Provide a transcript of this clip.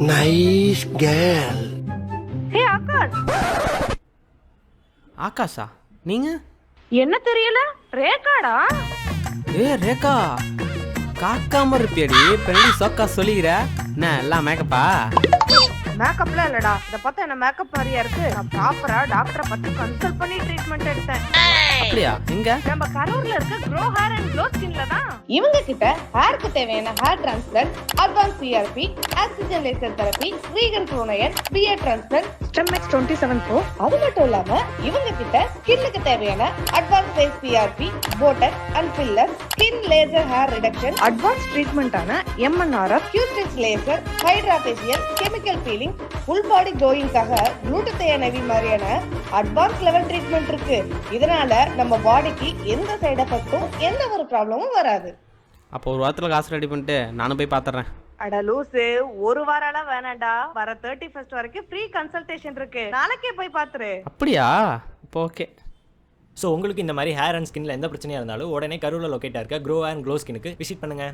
Nice girl. Hey Akash, ஆகாஷா நீங்க? என்ன தெரியல? ரேகாடா? ரேகா காக்காம இருப்பியடி பெண்ணி சோக்கா சொல்லிக்கிற என்ன எல்லாம் மேக்கப்பா? மேக்கப்ல இல்லடா, இத பார்த்தா என்ன மேக்கப் மாதிரியா இருக்கு. நான் ப்ராப்பரா டாக்டரை பத்தி கன்சல்ட் பண்ணி ட்ரீட்மெண்ட் எடுத்தேன். அப்படியா? எங்க? நம்ம கரூர்ல இருக்க க்ரோ ஹேர் அண்ட் க்ளோ ஸ்கின்ல தான். இவங்க கிட்ட ஹேருக்கு தேவையான hair transplant, advance CRP, oxygen laser therapy, vegan குரோனயன், பியர் டிரான்ஸ்பிளான்ட், ஸ்டெம்எக்ஸ் 27 ப்ரோ. அது மட்டும் இல்லாம இவங்க கிட்ட ஸ்கின்னுக்கு தேவையான advance face PRP, botox and filler, skin laser hair reduction, advance ட்ரீட்மெண்டான எம்என்ஆர்எஃப், கியூஸ்டிக்ஸ் laser, hydra facial, chemical peeling, full body க்ளோயிங்காக குளூட்டத்தேனவி மாதிரியான அட்வான்ஸ் லெவல் ட்ரீட்மெண்ட் இருக்கு. இதனால நம்ம பாடிக்கு எந்த சைடு எஃபெக்ட்டும் எந்த ஒரு ப்ராப்ளமும் வராது. அப்போ ஒரு வாரத்தில் காசு ரெடி பண்ணிட்டு நானும் போய் பார்த்துறேன். அட லூசு, ஒரு வாரம்லாம் வேணாண்டா. வர 31st வரைக்கும் ஃப்ரீ கன்சல்டேஷன் இருக்கு. நாளைக்கே போய் பாத்துரு. அப்படியா? இப்போ ஓகே. ஸோ உங்களுக்கு இந்த மாதிரி ஹேர் அண்ட் ஸ்கின்ல எந்த பிரச்சனையாக இருந்தாலும் உடனே கரூரில் லொக்கேட்டாக இருக்க க்ரோ அண்ட் க்ளோ ஸ்கினுக்கு விசிட் பண்ணுங்கள்.